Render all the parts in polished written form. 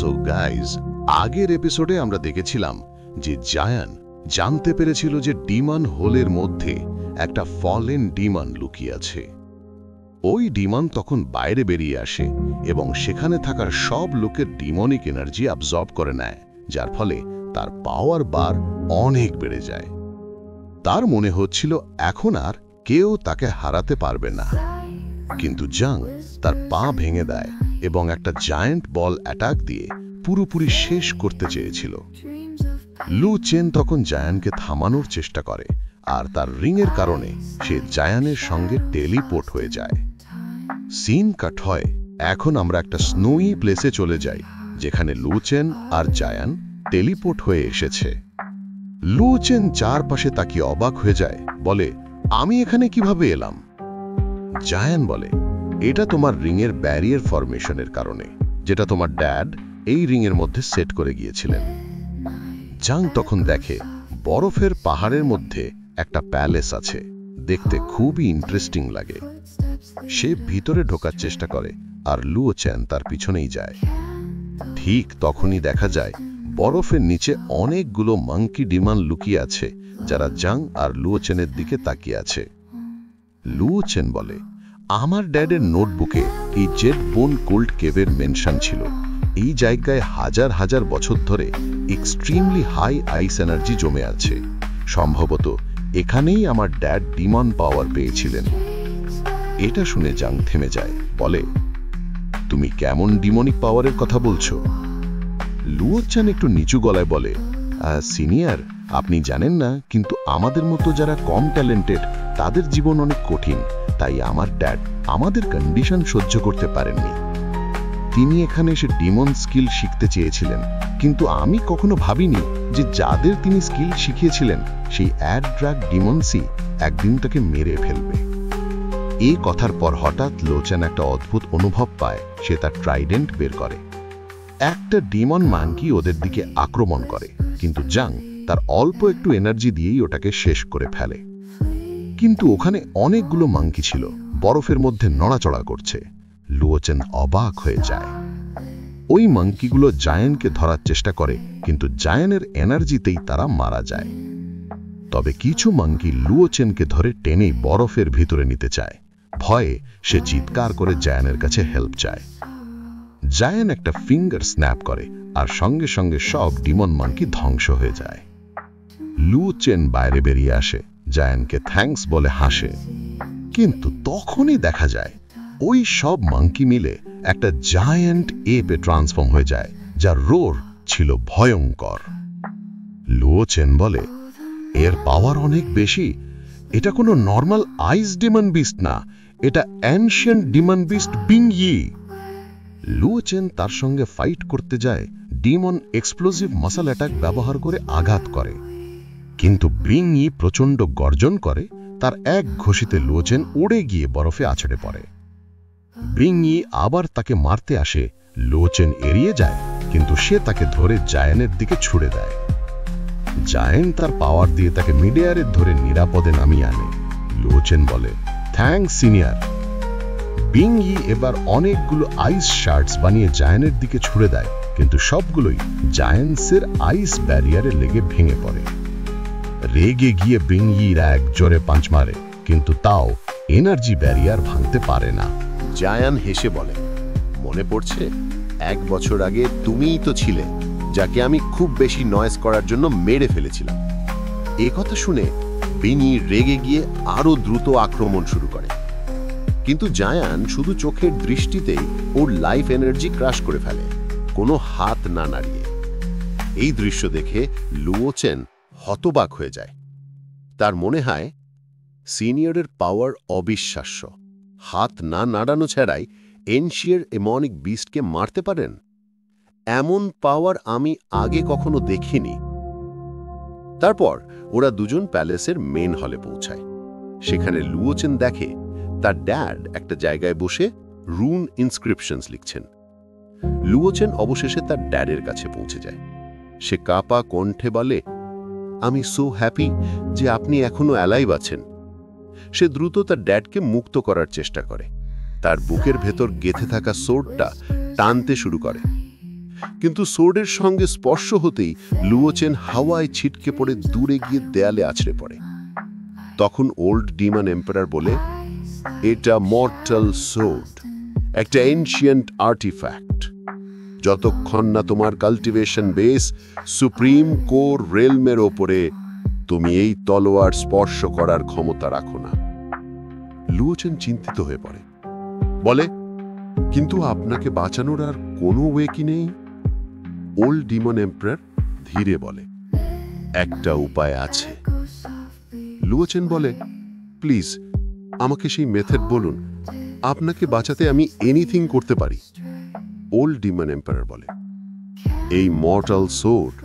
So guys, আগের এপিসোডে আমরা দেখেছিলাম যে জায়ান জানতে পেরেছিল যে ডিমন হোলের মধ্যে একটা ফলেন ডিমন লুকিয়ে আছে। ওই ডিমন তখন বাইরে বেরিয়ে আসে এবং সেখানে থাকার সব লোকের ডিমনিক এনার্জি অ্যাবজর্ব করে নেয়, যার ফলে তার পাওয়ার বার অনেক বেড়ে যায়। তার মনে হচ্ছিল এখন আর কেউ তাকে হারাতে পারবে না। কিন্তু জাং তার পা ভেঙে দেয় এবং একটা জায়ান্ট বল অ্যাটাক দিয়ে পুরোপুরি শেষ করতে চেয়েছিল। লু চেন তখন জায়ানকে থামানোর চেষ্টা করে, আর তার রিংয়ের কারণে সে জায়ানের সঙ্গে টেলিপোর্ট হয়ে যায়। সিন কাট হয়। এখন আমরা একটা স্নোই প্লেসে চলে যাই, যেখানে লু চেন আর জায়ান টেলিপোর্ট হয়ে এসেছে। লু চেন চারপাশে তাকিয়ে অবাক হয়ে যায়, বলে, আমি এখানে কিভাবে এলাম? জায়ান বলে, এটা তোমার রিংয়ের ব্যারিয়ার ফরমেশনের কারণে, যেটা তোমার ড্যাড এই রিংয়ের মধ্যে সেট করে গিয়েছিলেন। জাং তখন দেখে বরফের পাহাড়ের মধ্যে একটা প্যালেস আছে, দেখতে খুবই ইন্টারেস্টিং লাগে। সে ভিতরে ঢোকার চেষ্টা করে আর লু চেন তার পিছনেই যায়। ঠিক তখনই দেখা যায় বরফের নিচে অনেকগুলো মাঙ্কি ডিমন লুকিয়ে আছে, যারা জাং আর লু চেনের দিকে তাকিয়ে আছে। লু চেন বলে, আমার ড্যাডের নোটবুকে এই জেড বোন কোল্ড কেভের মেনশন ছিল। এই জায়গায় হাজার হাজার বছর ধরে এক্সট্রিমলি হাই আইস এনার্জি জমে আছে। সম্ভবত এখানেই আমার ড্যাড ডিমন পাওয়ার পেয়েছিলেন। এটা শুনে জাং থেমে যায়, বলে, তুমি কেমন ডিমনিক পাওয়ারের কথা বলছো? লুও চেন একটু নিচু গলায় বলে, সিনিয়র, আপনি জানেন না, কিন্তু আমাদের মতো যারা কম ট্যালেন্টেড তাদের জীবন অনেক কঠিন, তাই আমার ড্যাড আমাদের কন্ডিশন সহ্য করতে পারেননি। তিনি এখানে এসে ডিমন স্কিল শিখতে চেয়েছিলেন, কিন্তু আমি কখনো ভাবিনি যে যাদের তিনি স্কিল শিখিয়েছিলেন সেই অ্যাড ড্রাগ ডিমনসি একদিন তাকে মেরে ফেলবে। এই কথার পর হঠাৎ লোচেন একটা অদ্ভুত অনুভব পায়। সে তার ট্রাইডেন্ট বের করে। একটা ডিমন মাঙ্কি ওদের দিকে আক্রমণ করে, কিন্তু জাং তার অল্প একটু এনার্জি দিয়েই ওটাকে শেষ করে ফেলে। কিন্তু ওখানে অনেকগুলো মাঙ্কি ছিল, বরফের মধ্যে নড়াচড়া করছে। লুওচেন অবাক হয়ে যায়। ওই মাঙ্কিগুলো জায়ানকে ধরার চেষ্টা করে, কিন্তু জায়ানের এনার্জিতেই তারা মারা যায়। তবে কিছু মাঙ্কি লুওচেনকে ধরে টেনে বরফের ভিতরে নিতে চায়। ভয়ে সে চিৎকার করে জায়ানের কাছে হেল্প চায়। জায়ান একটা ফিঙ্গার স্ন্যাপ করে, আর সঙ্গে সঙ্গে সব ডিমন মাঙ্কি ধ্বংস হয়ে যায়। লু চেন বাইরে বেরিয়ে আসে, জায়ানকে থ্যাঙ্কস বলে হাসে। কিন্তু তখনই দেখা যায় ওই সব মাঙ্কি মিলে একটা জায়ান্ট এপে ট্রান্সফর্ম হয়ে যায়, যার রোর ছিল ভয়ঙ্কর। লু চেন বলে, এর পাওয়ার অনেক বেশি। এটা কোনো নর্মাল আইস ডিমন বিস্ট না, এটা অ্যানশিয়েন্ট ডিমন বিস্ট বিং ই। লু চেন তার সঙ্গে ফাইট করতে যায়, ডিমন এক্সপ্লোসিভ মাসল অ্যাটাক ব্যবহার করে আঘাত করে। কিন্তু বিং ই প্রচণ্ড গর্জন করে, তার এক ঘষিতে লু চেন উড়ে গিয়ে বরফে আছড়ে পড়ে। বিং ই আবার তাকে মারতে আসে, লু চেন এড়িয়ে যায়, কিন্তু সে তাকে ধরে জায়ানের দিকে ছুড়ে দেয়। জায়ান তার পাওয়ার দিয়ে তাকে মিড এয়ারে ধরে নিরাপদে নামিয়ে আনে। লু চেন বলে, থ্যাঙ্কস সিনিয়র। বিং ই এবার অনেকগুলো আইস শার্টস বানিয়ে জায়ানের দিকে ছুড়ে দেয়, কিন্তু সবগুলোই জায়ান্টসের আইস ব্যারিয়ারে লেগে ভেঙে পড়ে। রেগে গিয়ে বিং ইর এক জোরে পাঞ্চ মারে, কিন্তু তাও এনার্জি ব্যারিয়ার ভাঙতে পারে না। জায়ান হেসে বলে, মনে পড়ছে 1 বছর আগে তুমিই তো ছিলে যাকে আমি খুব বেশি নয়েজ করার জন্য মেরে ফেলেছিলাম। এ কথা শুনে বিং ই রেগে গিয়ে আরো দ্রুত আক্রমণ শুরু করে, কিন্তু জায়ান শুধু চোখের দৃষ্টিতেই ওর লাইফ এনার্জি ক্রাশ করে ফেলে, কোনো হাত না নাড়িয়ে। এই দৃশ্য দেখে লুওচেন হতবাক হয়ে যায়। তার মনে হয় সিনিয়রের পাওয়ার অবিশ্বাস্য। হাত না নাড়ানো ছাড়াই এনশিয়ার এমনিক বিস্টকে মারতে পারেন। এমন পাওয়ার আমি আগে কখনো দেখিনি। তারপর ওরা দুজন প্যালেসের মেন হলে পৌঁছায়। সেখানে লুওচেন দেখে তার ড্যাড একটা জায়গায় বসে রুন ইনস্ক্রিপশনস লিখছেন। লুওচেন অবশেষে তার ড্যাডের কাছে পৌঁছে যায়। সে কাঁপা কণ্ঠে বলে, আমি সো হ্যাপি যে আপনি এখনো অ্যালাইভ আছেন। সে দ্রুত তার ড্যাডকে মুক্ত করার চেষ্টা করে। তার বুকের ভেতর গেঁথে থাকা সোর্ডটা টানতে শুরু করে। কিন্তু সোর্ডের সঙ্গে স্পর্শ হতেই লুওচেন হাওয়ায় ছিটকে পড়ে দূরে গিয়ে দেয়ালে আছড়ে পড়ে। তখন ওল্ড ডিমন এম্পারার বলে, এটা মর্টাল সোর্ড, একটা এনশিয়েন্ট আর্টিফ্যাক্ট। যতক্ষণ না তোমার কাল্টিভেশন বেস সুপ্রিম কোর রেলমের ওপরে, তুমি এই তলোয়ার স্পর্শ করার ক্ষমতা রাখো না। লুওচেন চিন্তিত হয়ে পড়ে, বলে, কিন্তু আপনাকে বাঁচানোর আর কোনো ওয়ে কি নেই? ওল্ড ডিমন এম্পারার ধীরে বলে, একটা উপায় আছে। লুওচেন বলে, প্লিজ আমাকে সেই মেথড বলুন, আপনাকে বাঁচাতে আমি এনিথিং করতে পারি। ওল্ড ডিমন এম্পারার বলে, এই মর্টাল সোর্ড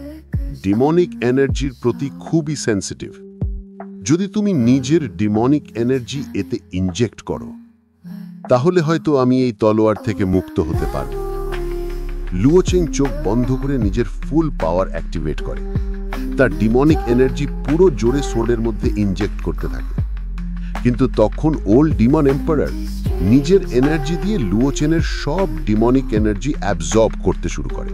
ডিমনিক এনার্জির প্রতি খুবই সেন্সিটিভ। যদি তুমি নিজের ডিমনিক এনার্জি এতে ইনজেক্ট করো, তাহলে হয়তো আমি এই তলোয়ার থেকে মুক্ত হতে পারব। লুওচেন চোখ বন্ধ করে নিজের ফুল পাওয়ার অ্যাক্টিভেট করে। তার ডিমনিক এনার্জি পুরো জোরে সোর্ডের মধ্যে ইনজেক্ট করতে থাকে। কিন্তু তখন ওল্ড ডিমন এম্পারার নিজের এনার্জি দিয়ে লুওচেনের সব ডিমনিক এনার্জি অ্যাবজর্ব করতে শুরু করে।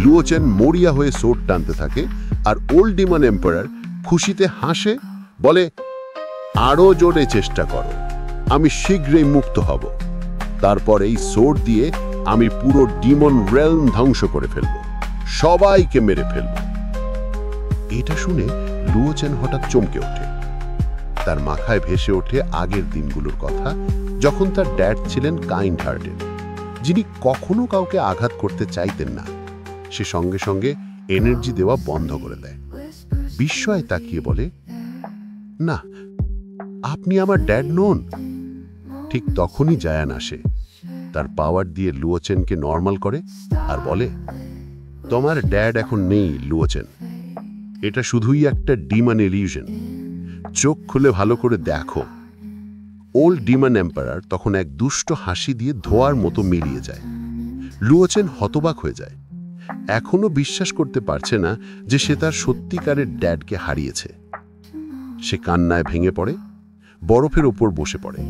লুওচেন মরিয়া হয়ে সোর্ড টানতে থাকে, আর ওল্ড ডিমন এম্পারার খুশিতে হাসে, বলে, আরও জোরে চেষ্টা করো, আমি শীঘ্রই মুক্ত হব। তারপর এই সোর্ড দিয়ে আমি পুরো ডিমন রেলম ধ্বংস করে ফেলব, সবাইকে মেরে ফেলব। এটা শুনে লুওচেন হঠাৎ চমকে ওঠে। তার মাথায় ভেসে ওঠে আগের দিনগুলোর কথা, যখন তার ড্যাড ছিলেন কাইন্ড হার্টেড, যিনি কখনো কাউকে আঘাত করতে চাইতেন না। সে সঙ্গে সঙ্গে এনার্জি দেওয়া বন্ধ করে দেয়। বিস্ময়ে তাকিয়ে বলে, না, আপনি আমার ড্যাড নন। ঠিক তখনই জায়ান আসে, তার পাওয়ার দিয়ে লুওচেনকে নর্মাল করে আর বলে, তোমার ড্যাড এখন নেই লুওচেন, এটা শুধুই একটা ডিমন ইলিউশন, চোখ খুলে ভালো করে দেখো। ওল্ড ডিমন এম্পারার তখন এক দুষ্ট হাসি দিয়ে ধোয়ার মতো মিলিয়ে যায়। লুওচেন হতবাক হয়ে যায়, এখনো বিশ্বাস করতে পারছে না যে সে তার সত্যিকারের ড্যাডকে হারিয়েছে। সে কান্নায় ভেঙে পড়ে, বরফের ওপর বসে পড়ে।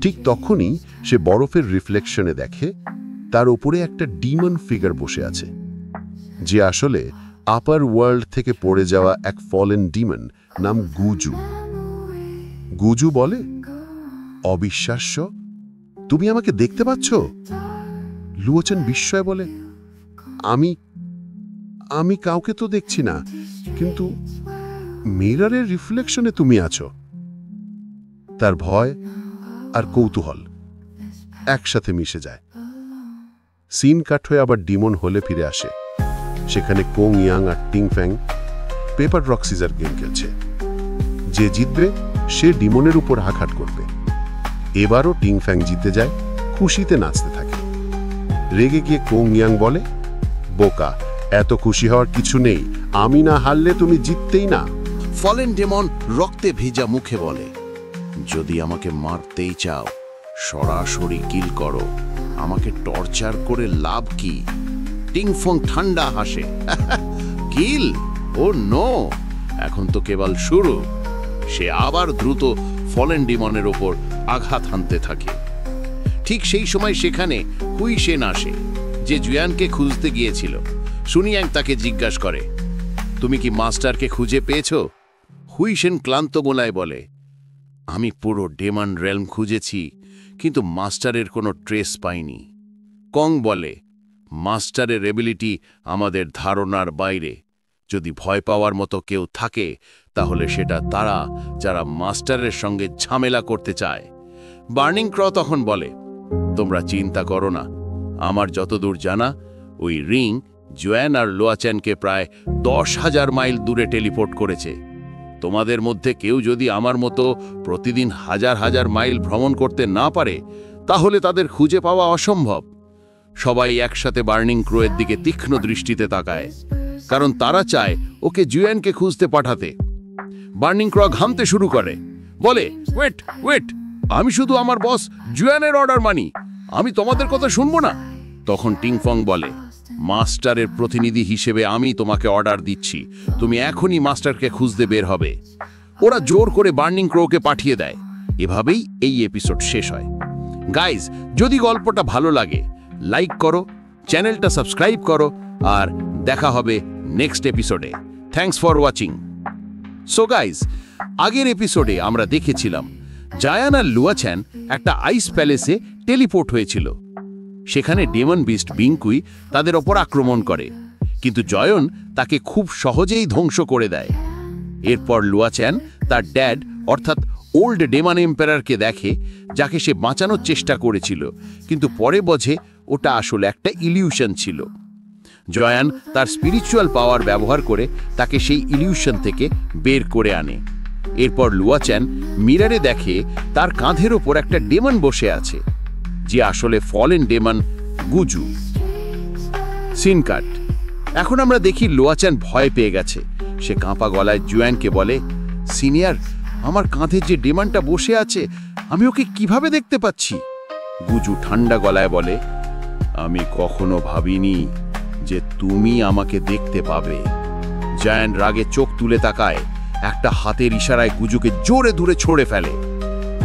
ঠিক তখনই সে বরফের রিফ্লেকশনে দেখে তার উপরে একটা ডিমন ফিগার বসে আছে, যে আসলে আপার ওয়ার্ল্ড থেকে পড়ে যাওয়া এক ফলেন ডিমন নাম গুজু। গুজু বলে, অবিশ্বাস্য, তুমি আমাকে দেখতে পাচ্ছ? লুওচেন বিস্ময়ে বলে, আমি কাউকে তো দেখছি না, কিন্তু মিররের রিফ্লেকশনে তুমি আছো। তার ভয় আর কৌতূহল একসাথে মিশে যায়। সিন কাট হয়ে আবার ডিমন হলে ফিরে আসে। সেখানে কোং ইয়াং আর টিং ফ্যাং পেপার রক সিজার গেম খেলছে। যে জিতবে সে ডিমনের উপর আঘাত করবে। এবারও টিং ফ্যাং জিতে যায়, খুশিতে নাচতে থাকে। রেগে গিয়ে কোং ইয়াং বলে, বোকা, এত খুশি হওয়ার কিছু নেই, আমি না হারলে তুমি জিততেই না। ফলেন ডেমন রক্তে ভিজা মুখে বলে, যদি আমাকে মারতেই চাও সরাসরি কিল করো, আমাকে টর্চার করে লাভ কি? টিংফং ঠান্ডা হাসে, কিল? ও নো, এখন তো কেবল শুরু। সে আবার দ্রুত ফলেন ডিমনের ওপর আঘাত হানতে থাকে। ঠিক সেই সময় সেখানে হুইশেন আসে, যে জুয়ানকে খুঁজতে গিয়েছিল। সুনিয়াং তাকে জিজ্ঞাসা করে, তুমি কি মাস্টারকে খুঁজে পেয়েছো? হুইশেন ক্লান্ত গলায় বলে, আমি পুরো ডেমন রেলম খুঁজেছি, কিন্তু মাস্টারের কোনো ট্রেস পাইনি। কং বলে, মাস্টারের এবিলিটি আমাদের ধারণার বাইরে। যদি ভয় পাওয়ার মতো কেউ থাকে, তাহলে সেটা তারা যারা মাস্টারের সঙ্গে ঝামেলা করতে চায়। বার্নিং ক্র তখন বলে, তোমরা চিন্তা করো না, আমার যতদূর জানা ওই রিং জুয়ান আর লুওচেনকে প্রায় 10,000 মাইল দূরে টেলিপোর্ট করেছে। তোমাদের মধ্যে কেউ যদি আমার মতো প্রতিদিন হাজার হাজার মাইল ভ্রমণ করতে না পারে, তাহলে তাদের খুঁজে পাওয়া অসম্ভব। সবাই একসাথে বার্নিং ক্রোয়ের দিকে তীক্ষ্ণ দৃষ্টিতে তাকায়, কারণ তারা চায় ওকে জুয়ানকে খুঁজতে পাঠাতে। বার্নিং ক্র ঘামতে শুরু করে, বলে, ওয়েট ওয়েট, আমি শুধু আমার বস জুয়ানের অর্ডার মানি, আমি তোমাদের কথা শুনবো না। তখন টিংফং বলে, মাস্টারের প্রতিনিধি হিসেবে আমি তোমাকে অর্ডার দিচ্ছি, তুমি এখনই মাস্টারকে খুঁজতে বের হবে। ওরা জোর করে বার্নিং ক্রোকে পাঠিয়ে দেয়। এভাবেই এই এপিসোড শেষ হয়। গাইজ, যদি গল্পটা ভালো লাগে লাইক করো, চ্যানেলটা সাবস্ক্রাইব করো আর দেখা হবে নেক্সট এপিসোডে। Thanks for watching. So guys, আগের এপিসোডে আমরা দেখেছিলাম জায়ান আর লুয়াচ্যান একটা আইস প্যালেসে টেলিপোর্ট হয়েছিল। সেখানে ডেমন বিস্ট বিঙ্কুই তাদের ওপর আক্রমণ করে, কিন্তু জয়ন তাকে খুব সহজেই ধ্বংস করে দেয়। এরপর লুয়াচ্যান তার ড্যাড অর্থাৎ ওল্ড ডেমন এম্পায়ারকে দেখে, যাকে সে বাঁচানোর চেষ্টা করেছিল, কিন্তু পরে বোঝে ওটা আসলে একটা ইলিউশন ছিল। জয়ান তার স্পিরিচুয়াল পাওয়ার ব্যবহার করে তাকে সেই ইলিউশন থেকে বের করে আনে। এরপর লুয়াচ্যান মিররে দেখে তার কাঁধের ওপর একটা ডেমন বসে আছে, যে আসলে ফলেন ডেমন গুজু। সিন কাট। এখন আমরা দেখি লুয়াচ্যান ভয় পেয়ে গেছে। সে কাঁপা গলায় জুয়ানকে বলে, সিনিয়র, আমার কাঁধে যে ডেমনটা বসে আছে, আমি ওকে কিভাবে দেখতে পাচ্ছি? গুজু ঠান্ডা গলায় বলে, আমি কখনো ভাবিনি যে তুমি আমাকে দেখতে পাবে। জায়ান রাগে চোখ তুলে তাকায়, একটা হাতের ইশারায় গুজুকে জোরে দূরে ছড়ে ফেলে।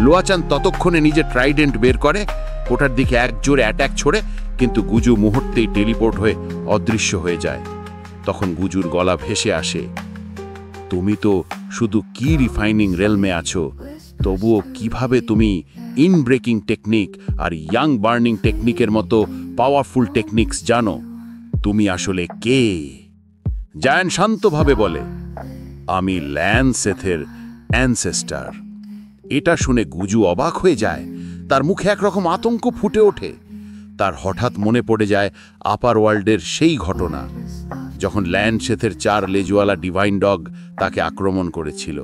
লুয়াচ্যান ততক্ষণে নিজের ট্রাইডেন্ট বের করে, ওটার দিকে এক জোরে অ্যাটাক ছোড়ে, কিন্তু গুজু মুহূর্তেই টেলিপোর্ট হয়ে অদৃশ্য হয়ে যায়। তখন গুজুর গলা ভেসে আসে, তুমি তো শুধু কি রিফাইনিং রেলমে আছো, তবুও কিভাবে তুমি ইনব্রেকিং টেকনিক আর ইয়াং বার্নিং টেকনিকের মতো পাওয়ারফুল টেকনিক্স জানো? তুমি আসলে কে? জায়ান শান্তভাবে বলে, আমি ল্যান্সেথের অ্যানসেস্টার। এটা শুনে গুজু অবাক হয়ে যায়, তার মুখে একরকম আতঙ্ক ফুটে ওঠে। তার হঠাৎ মনে পড়ে যায় আপার ওয়ার্ল্ডের সেই ঘটনা, যখন ল্যান্ডসেথের 4 লেজওয়ালা ডিভাইন ডগ তাকে আক্রমণ করেছিল।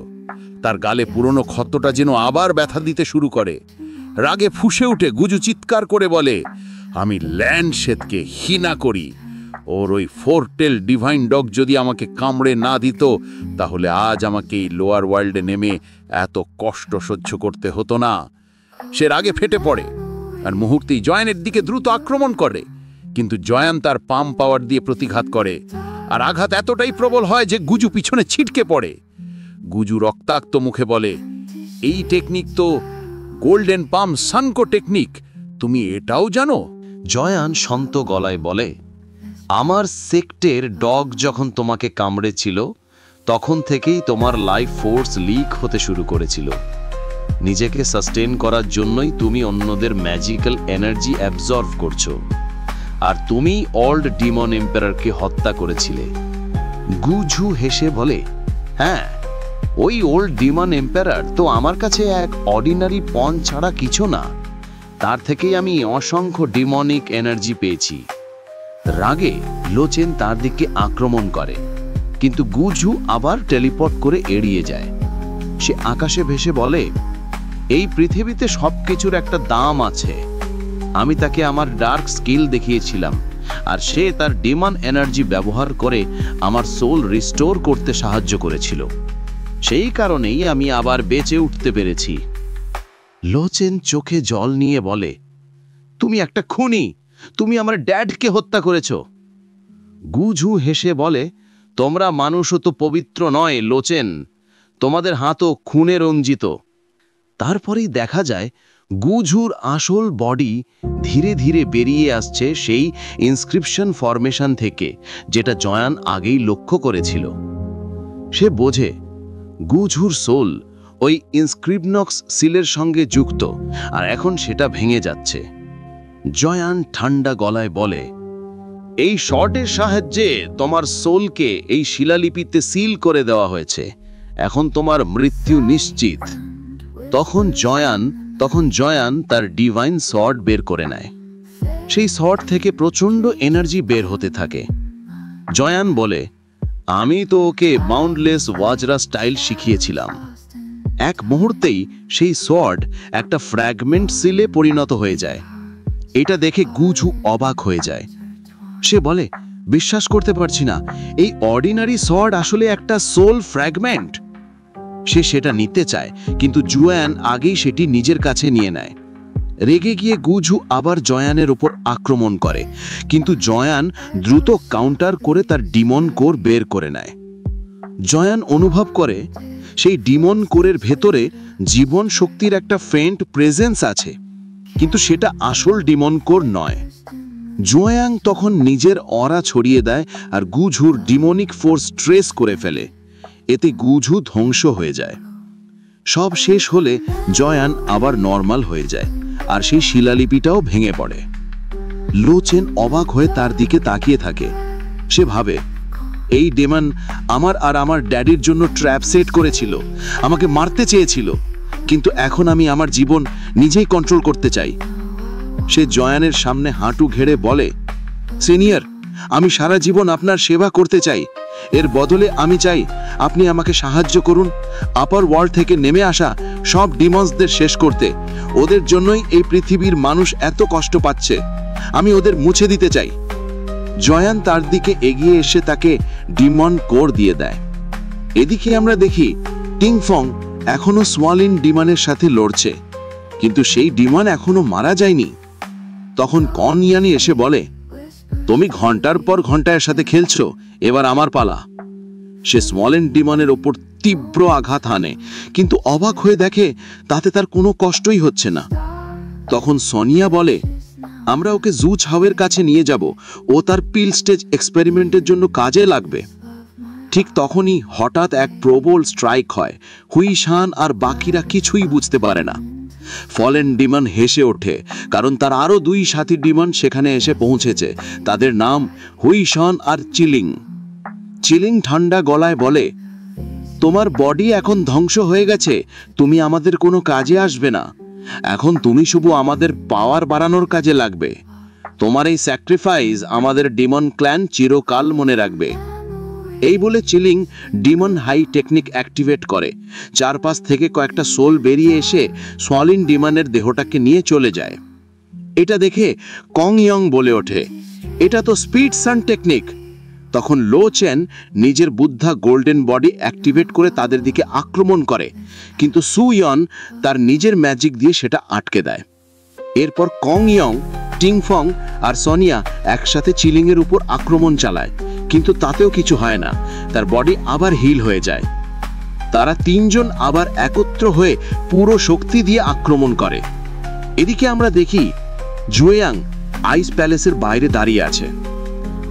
তার গালে পুরনো ক্ষতটা যেন আবার ব্যথা দিতে শুরু করে। রাগে ফুঁসে উঠে গুজু চিৎকার করে বলে, আমি ল্যান্ডসেথকে ঘৃণা করি। ওর ওই 4 টেল ডিভাইন ডগ যদি আমাকে কামড়ে না দিত, তাহলে আজ আমাকে এই লোয়ার ওয়ার্ল্ডে নেমে এত কষ্ট সহ্য করতে হতো না। সে রাগে ফেটে পড়ে আর মুহূর্তেই জয়ানের দিকে দ্রুত আক্রমণ করে, কিন্তু জয়ান তার পাম পাওয়ার দিয়ে প্রতিঘাত করে, আর আঘাত এতটাই প্রবল হয় যে গুজু পিছনে ছিটকে পড়ে। গুজু রক্তাক্ত মুখে বলে, এই টেকনিক তো গোল্ডেন পাম সানকো টেকনিক, তুমি এটাও জানো? জয়ান শান্ত গলায় বলে, আমার সেক্টের ডগ যখন তোমাকে কামড়েছিল, তখন থেকেই তোমার লাইফ ফোর্স লিক হতে শুরু করেছিল। নিজেকে সাস্টেন করার জন্যই তুমি অন্যদের ম্যাজিক্যাল এনার্জি অ্যাবজর্ভ করছো, আর তুমি ওল্ড ডিমন এম্পায়ারকে হত্যা করেছিলে। গুজু হেসে বলে, হ্যাঁ, ওই ওল্ড ডিমন এম্পায়ার তো আমার কাছে এক অর্ডিনারি পণ ছাড়া কিছু না। তার থেকেই আমি অসংখ্য ডিমনিক এনার্জি পেয়েছি। রাগে লোচেন তার দিকে আক্রমণ করে, কিন্তু গুজু আবার টেলিপোর্ট করে এড়িয়ে যায়। সে আকাশে ভেসে বলে, এই পৃথিবীতে সবকিছুর একটা দাম আছে। আমি তাকে আমার ডার্ক স্কিল দেখিয়েছিলাম, আর সে তার ডিমন এনার্জি ব্যবহার করে আমার সোল রিস্টোর করতে সাহায্য করেছিল। সেই কারণেই আমি আবার বেঁচে উঠতে পেরেছি। লোচেন চোখে জল নিয়ে বলে, তুমি একটা খুনি, তুমি আমার ড্যাডকে হত্যা করেছ। গুজু হেসে বলে, তোমরা মানুষও তো পবিত্র নয় লোচেন, তোমাদের হাতও খুনে রঞ্জিত। তারপরেই দেখা যায় গুজুর আসল বডি ধীরে ধীরে বেরিয়ে আসছে সেই ইনস্ক্রিপশন ফরমেশন থেকে, যেটা জয়ান আগেই লক্ষ্য করেছিল। সে বোঝে গুজুর সোল ওই ইনস্ক্রিপনক্স সিলের সঙ্গে যুক্ত, আর এখন সেটা ভেঙে যাচ্ছে। জয়ান ঠান্ডা গলায় বলে, এই শর্টের সাহায্যে তোমার সোলকে এই শিলালিপিতে সিল করে দেওয়া হয়েছে, এখন তোমার মৃত্যু নিশ্চিত। তখন জয়ান তার ডিভাইন শর্ট বের করে নেয়। সেই শর্ট থেকে প্রচণ্ড এনার্জি বের হতে থাকে। জয়ান বলে, আমি তো ওকে বাউন্ডলেস ওয়াজরা স্টাইল শিখিয়েছিলাম। এক মুহূর্তেই সেই শর্ট একটা ফ্র্যাগমেন্ট সিলে পরিণত হয়ে যায়। এটা দেখে গুজু অবাক হয়ে যায়। সে বলে, বিশ্বাস করতে পারছি না, এই অর্ডিনারি শর্ট আসলে একটা সোল ফ্র্যাগমেন্ট। সে সেটা নিতে চায়, কিন্তু জুয়ান আগেই সেটি নিজের কাছে নিয়ে নেয়। রেগে গিয়ে গুজু আবার জয়ানের উপর আক্রমণ করে, কিন্তু জয়ান দ্রুত কাউন্টার করে তার ডিমন কোর বের করে নেয়। জয়ান অনুভব করে সেই ডিমন কোরের ভেতরে জীবন শক্তির একটা ফেন্ট প্রেজেন্স আছে, কিন্তু সেটা আসল ডিমন কোর নয়। জোয়াং তখন নিজের অরা ছড়িয়ে দেয় আর গুঝুর ডিমনিক ফোর্স ট্রেস করে ফেলে। এতে গুঝু ধ্বংস হয়ে যায়। সব শেষ হলে জয়ান আবার নর্মাল হয়ে যায় আর সেই শিলালিপিটাও ভেঙে পড়ে। লোচেন অবাক হয়ে তার দিকে তাকিয়ে থাকে। সে ভাবে, এই ডেমন আমার আর আমার ড্যাডির জন্য ট্র্যাপ সেট করেছিল, আমাকে মারতে চেয়েছিল, কিন্তু এখন আমি আমার জীবন নিজেই কন্ট্রোল করতে চাই। সে জয়ানের সামনে হাঁটু ঘেড়ে বলে, সিনিয়র, আমি সারা জীবন আপনার সেবা করতে চাই। এর বদলে আমি চাই আপনি আমাকে সাহায্য করুন আপার ওয়ার্ল্ড থেকে নেমে আসা সব ডিমন্সদের শেষ করতে। ওদের জন্যই এই পৃথিবীর মানুষ এত কষ্ট পাচ্ছে। আমি ওদের মুছে দিতে চাই। জয়ান তার দিকে এগিয়ে এসে তাকে ডিমন কোর দিয়ে দেয়। এদিকে আমরা দেখি টিংফং এখনো সোয়ালিন ডিমনের সাথে লড়ছে, কিন্তু সেই ডিমন এখনো মারা যায়নি। তখন কন ইয়ানি এসে বলে, তুমি ঘন্টার পর ঘন্টা এর সাথে খেলছো, এবার আমার পালা। সে সোয়ালিন ডিমনের ওপর তীব্র আঘাত হানে, কিন্তু অবাক হয়ে দেখে তাতে তার কোনো কষ্টই হচ্ছে না। তখন সোনিয়া বলে, আমরা ওকে জু ছাওয়ের কাছে নিয়ে যাব, ও তার পিল স্টেজ এক্সপেরিমেন্টের জন্য কাজে লাগবে। ঠিক তখনই হঠাৎ এক প্রবল স্ট্রাইক হয়। হুই শান আর বাকিরা কিছুই বুঝতে পারে না। ফলেন ডিমন হেসে ওঠে, কারণ তার আরো 2 সাথী ডিমন সেখানে এসে পৌঁছেছে। তাদের নাম হুই শান আর চিলিং। চিলিং ঠান্ডা গলায় বলে, তোমার বডি এখন ধ্বংস হয়ে গেছে, তুমি আমাদের কোনো কাজে আসবে না। এখন তুমি শুধু আমাদের পাওয়ার বাড়ানোর কাজে লাগবে। তোমার এই স্যাক্রিফাইস আমাদের ডিমন ক্ল্যান চিরকাল মনে রাখবে। এই বলে chilling demon high technique activate করে। চারপাশ থেকে কয়েকটা সোল বেরিয়ে এসে সোয়ালিন ডিমনের দেহটাকে নিয়ে চলে যায়। এটা দেখে কং ইয়ং বলে ওঠে, এটা তো স্পিড সান টেকনিক। তখন লো চেন নিজের বুদ্ধা গোল্ডেন বডি অ্যাক্টিভেট করে তাদের দিকে আক্রমণ করে, কিন্তু সু ইয়ন তার নিজের ম্যাজিক দিয়ে সেটা আটকে দেয়। এরপর কং ইয়ং, টিংফং আর সোনিয়া একসাথে চিলিংয়ের উপর আক্রমণ চালায়, কিন্তু তাতেও কিছু হয় না। তার বডি আবার হিল হয়ে যায়। তারা 3 জন আবার একত্র হয়ে পুরো শক্তি দিয়ে আক্রমণ করে। এদিকে আমরা দেখি জুয়াং আইস প্যালেসের বাইরে দাঁড়িয়ে আছে।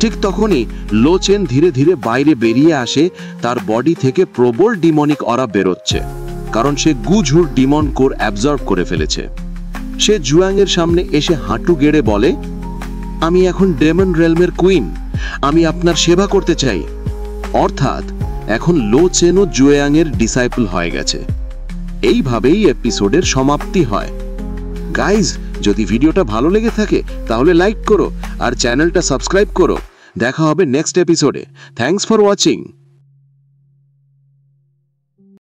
ঠিক তখনই লোচেন ধীরে ধীরে বাইরে বেরিয়ে আসে। তার বডি থেকে প্রবল ডিমনিক অরা বেরোচ্ছে, কারণ সে গুঝুর ডিমন কোর অ্যাবজর্ব করে ফেলেছে। সে জুয়াংয়ের সামনে এসে হাঁটু গেড়ে বলে, আমি এখন ডেমন রেলমের কুইন, আমি আপনার সেবা করতে চাই। অর্থাৎ এখন লো চেনও জুয়াংয়ের ডিসাইপল হয়ে গেছে। এইভাবেই এপিসোডের সমাপ্তি হয়। গাইজ, যদি ভিডিওটা ভালো লেগে থাকে তাহলে লাইক করো আর চ্যানেলটা সাবস্ক্রাইব করো। দেখা হবে নেক্সট এপিসোডে। Thanks for watching.